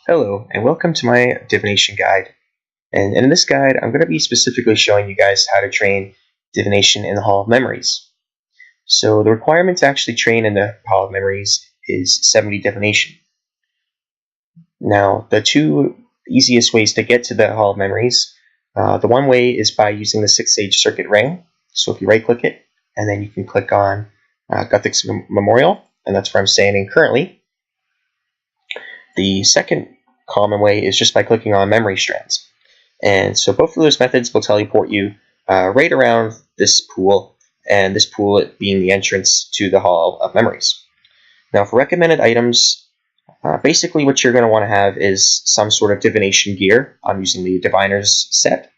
Hello, and welcome to my Divination guide. And in this guide, I'm going to be specifically showing you guys how to train Divination in the Hall of Memories. So the requirement to actually train in the Hall of Memories is 70 Divination. Now, the two easiest ways to get to the Hall of Memories, the one way is by using the 6-stage circuit ring. So if you right-click it, and then you can click on Guthix Memorial, and that's where I'm standing currently. The second common way is just by clicking on memory strands. And so both of those methods will teleport you right around this pool, and this pool being the entrance to the Hall of Memories. Now for recommended items, basically what you're going to want to have is some sort of divination gear. I'm using the Diviner's set.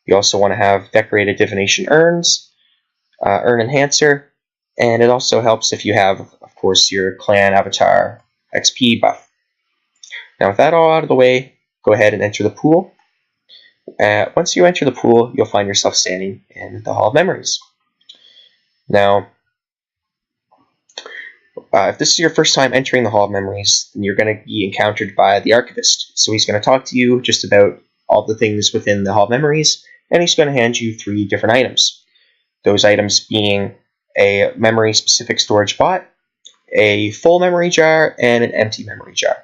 You also want to have decorated divination urns, urn enhancer, and it also helps if you have, of course, your clan avatar XP buff. Now with that all out of the way, go ahead and enter the pool. Once you enter the pool, you'll find yourself standing in the Hall of Memories. Now, if this is your first time entering the Hall of Memories, then you're going to be encountered by the Archivist. So he's going to talk to you just about all the things within the Hall of Memories, and he's going to hand you 3 different items. Those items being a memory-specific storage bot, a full memory jar, and an empty memory jar.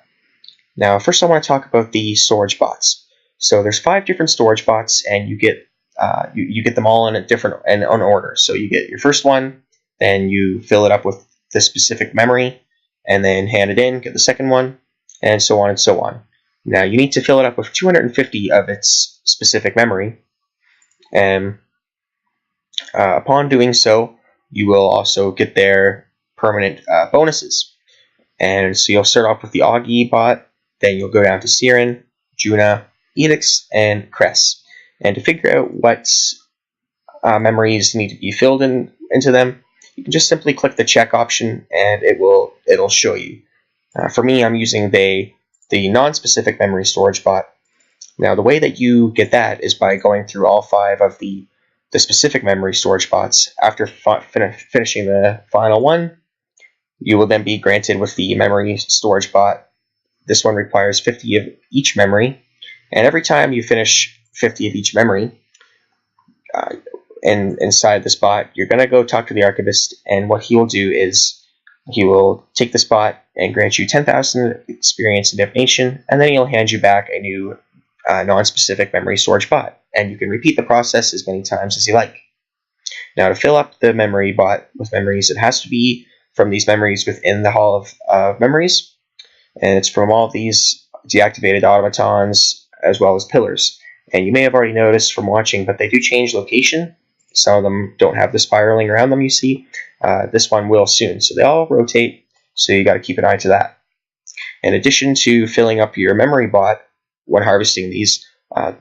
Now, first I want to talk about the storage bots. So there's 5 different storage bots, and you get them all in a different and on order. So you get your first one, then you fill it up with the specific memory, and then hand it in, get the second one, and so on and so on. Now you need to fill it up with 250 of its specific memory, and upon doing so, you will also get their permanent bonuses. And so you'll start off with the Augie bot. Then you'll go down to Siren, Juna, Edix, and Cress. And to figure out what memories need to be filled into them, you can just simply click the check option, and it'll show you. For me, I'm using the non-specific memory storage bot. Now, the way that you get that is by going through all 5 of the specific memory storage bots. After finishing the final one, you will then be granted with the memory storage bot. This one requires 50 of each memory, and every time you finish 50 of each memory inside this bot, you're going to go talk to the Archivist, and what he will do is he will take this bot and grant you 10,000 experience in Divination, and then he'll hand you back a new non-specific memory storage bot, and you can repeat the process as many times as you like. Now to fill up the memory bot with memories, it has to be from these memories within the Hall of Memories. And it's from all of these deactivated automatons as well as pillars. And you may have already noticed from watching, but they do change location. Some of them don't have the spiraling around them, you see. This one will soon. So they all rotate, so you got to keep an eye to that. In addition to filling up your memory bot when harvesting these,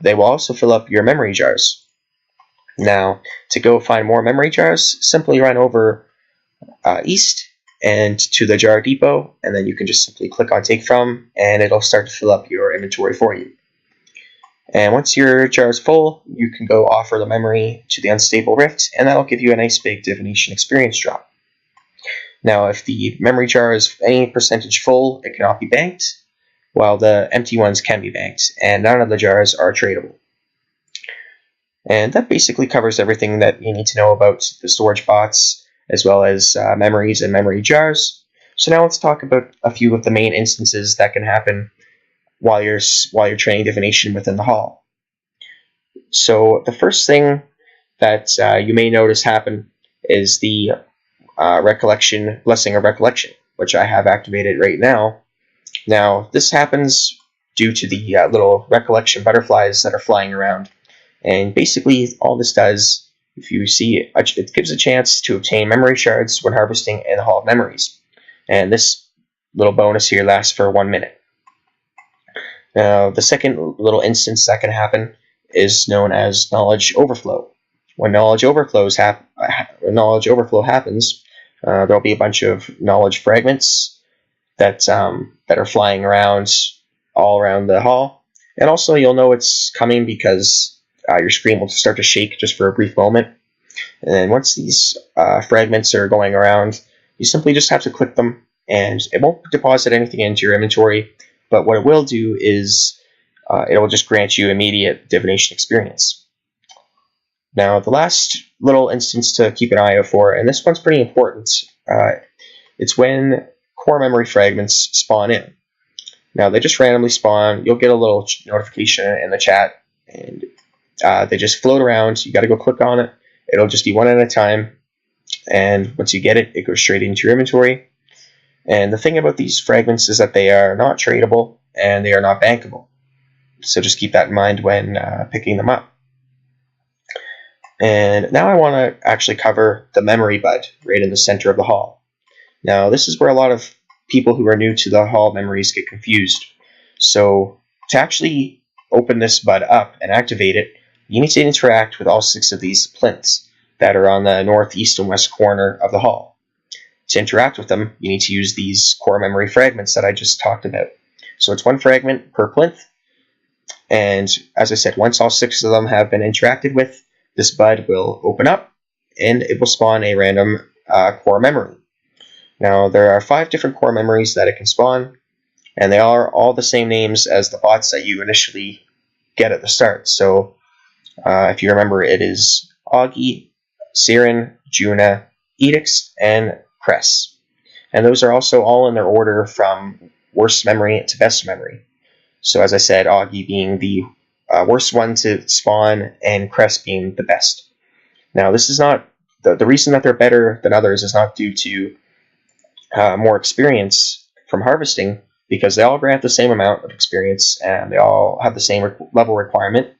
they will also fill up your memory jars. Now, to go find more memory jars, simply run over east and to the jar depot, and then you can just simply click on take from, and it'll start to fill up your inventory for you. And once your jar is full, you can go offer the memory to the unstable rift, and that'll give you a nice big divination experience drop. Now if the memory jar is any percentage full, it cannot be banked, while the empty ones can be banked, and none of the jars are tradable. And that basically covers everything that you need to know about the storage bots, as well as memories and memory jars. So now let's talk about a few of the main instances that can happen while you're training Divination within the Hall. So the first thing that you may notice happen is the Blessing of Recollection, which I have activated right now. Now this happens due to the little recollection butterflies that are flying around, and basically all this does, if you see, it gives a chance to obtain memory shards when harvesting in the Hall of Memories. And this little bonus here lasts for 1 minute. Now, the second little instance that can happen is known as knowledge overflow. When knowledge overflow happens, there'll be a bunch of knowledge fragments that are flying around all around the hall. And also you'll know it's coming because your screen will start to shake just for a brief moment. And then once these fragments are going around, you simply just have to click them, and it won't deposit anything into your inventory. but what it will do is it will just grant you immediate divination experience. Now, the last little instance to keep an eye out for, and this one's pretty important, it's when core memory fragments spawn in. Now, they just randomly spawn. You'll get a little notification in the chat, and they just float around. You got to go click on it. It'll just be one at a time, and once you get it, it goes straight into your inventory. And the thing about these fragments is that they are not tradable, and they are not bankable. So just keep that in mind when picking them up. And now I want to actually cover the memory bud right in the center of the hall. Now, this is where a lot of people who are new to the hall memories get confused. So to actually open this bud up and activate it, you need to interact with all 6 of these plinths that are on the north, east, and west corner of the hall. To interact with them, you need to use these core memory fragments that I just talked about. So it's 1 fragment per plinth, and as I said, once all 6 of them have been interacted with, this bud will open up, and it will spawn a random core memory. Now, there are 5 different core memories that it can spawn, and they are all the same names as the bots that you initially get at the start. So, if you remember, it is Augie, Siren, Juna, Edix, and Cress. And those are also all in their order from worst memory to best memory. So, as I said, Augie being the worst one to spawn, and Cress being the best. Now, this is not the reason that they're better than others is not due to more experience from harvesting, because they all grant the same amount of experience and they all have the same level requirement.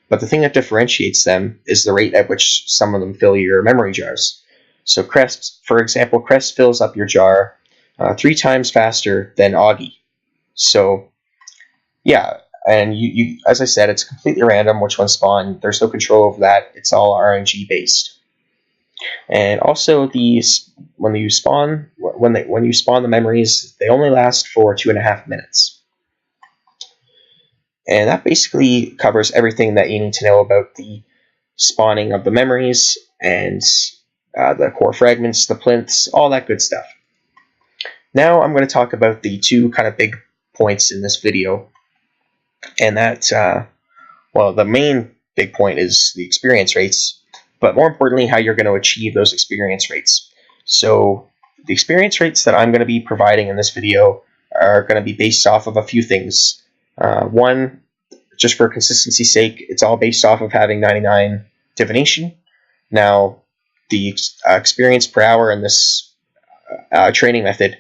But the thing that differentiates them is the rate at which some of them fill your memory jars. So Crest, for example, Crest fills up your jar 3 times faster than Augie. So yeah, and you as I said, it's completely random which ones spawn. There's no control over that. It's all RNG based. And also, when you spawn the memories, they only last for 2.5 minutes. And that basically covers everything that you need to know about the spawning of the memories and the core fragments, the plinths, all that good stuff. Now I'm going to talk about the 2 kind of big points in this video, and that, well, the main big point is the experience rates, but more importantly, how you're going to achieve those experience rates. So the experience rates that I'm going to be providing in this video are going to be based off of a few things. One, just for consistency's sake, it's all based off of having 99 divination. Now, the experience per hour in this training method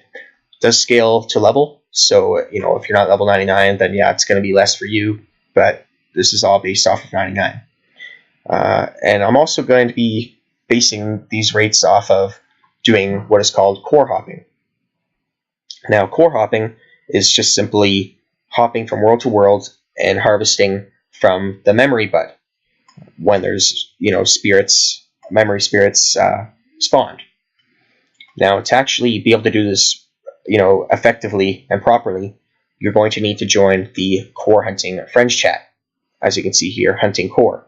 does scale to level. So, you know, if you're not level 99, then yeah, it's going to be less for you, but this is all based off of 99. And I'm also going to be basing these rates off of doing what is called core hopping. Now, core hopping is just simply hopping from world to world and harvesting from the memory bud when there's, you know, memory spirits spawned. Now, to actually be able to do this, you know, effectively and properly, you're going to need to join the Corehunting friends chat, as you can see here, hunting core.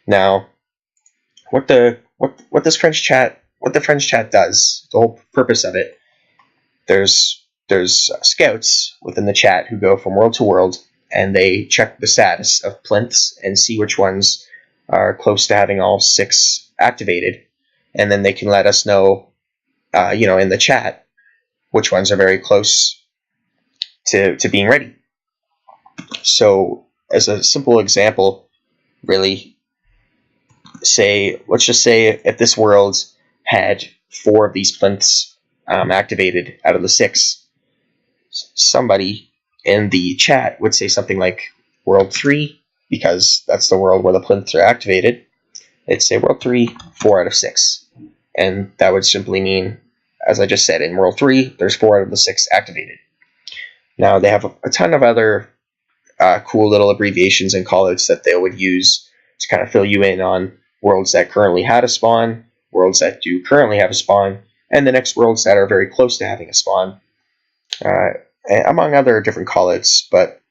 Now, what the friends chat does, the whole purpose of it, there's scouts within the chat who go from world to world, and they check the status of plinths and see which ones are close to having all 6 activated, and then they can let us know, you know, in the chat which ones are very close to being ready. So, as a simple example, really, let's just say if this world had 4 of these plinths activated out of the 6, somebody in the chat would say something like World 3, because that's the world where the plinths are activated. They'd say World 3, 4 out of 6. And that would simply mean, as I just said, in World 3, there's 4 out of the 6 activated. Now, they have a ton of other cool little abbreviations and callouts that they would use to kind of fill you in on worlds that currently had a spawn, worlds that do currently have a spawn, and the next worlds that are very close to having a spawn, among other different callouts. But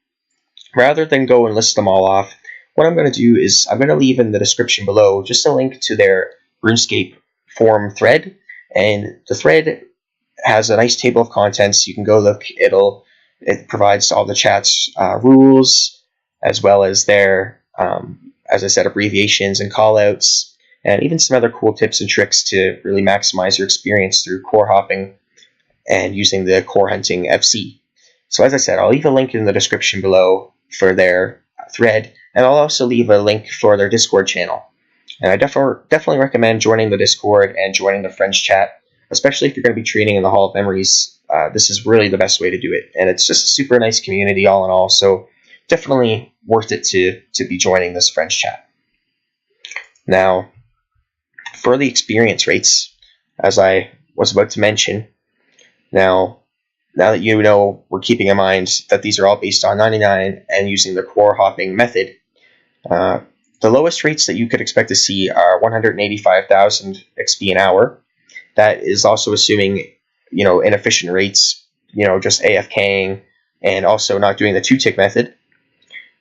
rather than go and list them all off, what I'm going to do is I'm going to leave in the description below just a link to their RuneScape forum thread, and the thread has a nice table of contents. You can go look. It'll It provides all the chat's rules, as well as their, as I said, abbreviations and callouts, and even some other cool tips and tricks to really maximize your experience through core hopping and using the Corehunting FC. So as I said, I'll leave a link in the description below for their thread, and I'll also leave a link for their Discord channel. And I definitely recommend joining the Discord and joining the Friends chat, especially if you're going to be training in the Hall of Memories. This is really the best way to do it, and it's just a super nice community all in all, so definitely worth it to be joining this Friends chat. Now, for the experience rates, as I was about to mention, now that you know, we're keeping in mind that these are all based on 99 and using the core hopping method, the lowest rates that you could expect to see are 185,000 XP an hour. That is also assuming, inefficient rates, just AFKing and also not doing the 2-tick method.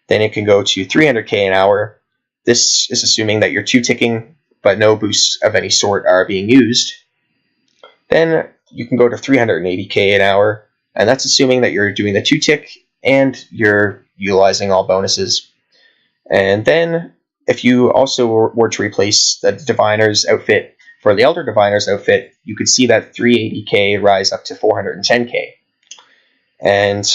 Then it can go to 300k an hour. This is assuming that you're 2-ticking, but no boosts of any sort are being used. Then you can go to 380k an hour, and that's assuming that you're doing the 2-tick and you're utilizing all bonuses. And then if you also were to replace the Diviner's outfit for the Elder Diviner's outfit, you could see that 380k rise up to 410k. And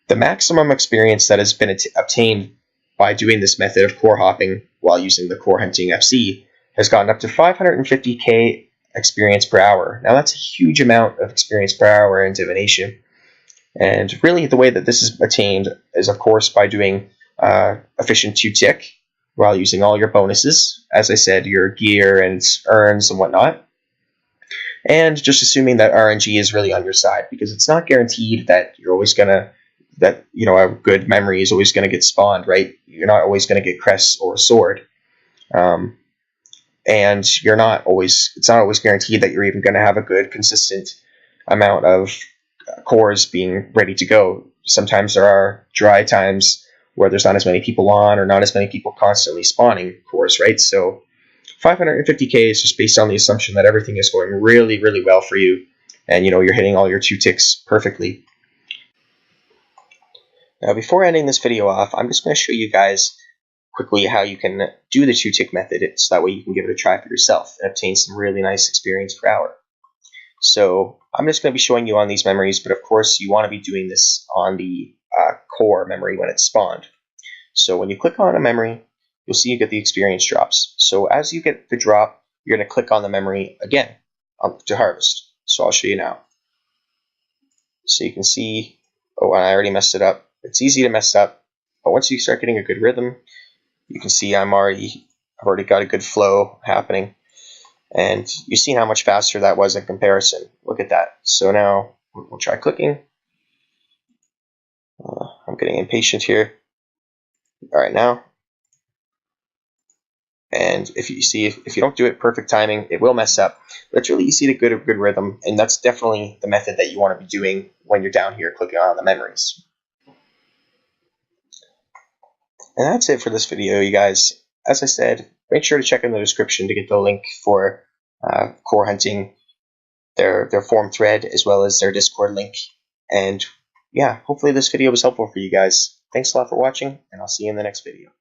the maximum experience that has been obtained by doing this method of core hopping while using the Corehunting FC has gotten up to 550k experience per hour. Now that's a huge amount of experience per hour in Divination. And really the way that this is attained is, of course, by doing efficient 2-tick while using all your bonuses, as I said, your gear and urns and whatnot, and just assuming that RNG is really on your side, because it's not guaranteed that you're always gonna a good memory is always gonna get spawned, right? You're not always gonna get crests or a sword, and it's not always guaranteed that you're even gonna have a good consistent amount of cores being ready to go. Sometimes there are dry times where there's not as many people on or not as many people constantly spawning cores, right? So 550k is just based on the assumption that everything is going really, really well for you, and you're hitting all your 2-ticks perfectly. Now, before ending this video off, I'm just going to show you guys quickly how you can do the 2-tick method, so that way you can give it a try for yourself and obtain some really nice experience per hour. So I'm just going to be showing you on these memories, but of course you want to be doing this on the core memory when it's spawned. So when you click on a memory, you'll see you get the experience drops. So as you get the drop, you're going to click on the memory again to harvest. So I'll show you now. So you can see, oh, I already messed it up. It's easy to mess up, but once you start getting a good rhythm, you can see I've already got a good flow happening. And you've seen how much faster that was in comparison. Look at that. So now we'll try clicking. I'm getting impatient here. All right, now. And if you don't do it perfect timing, it will mess up. But it's really easy to get a good rhythm, and that's definitely the method that you want to be doing when you're down here clicking on the memories. And that's it for this video, you guys. As I said, make sure to check in the description to get the link for Corehunting, their forum thread, as well as their Discord link. And yeah, hopefully this video was helpful for you guys. Thanks a lot for watching, and I'll see you in the next video.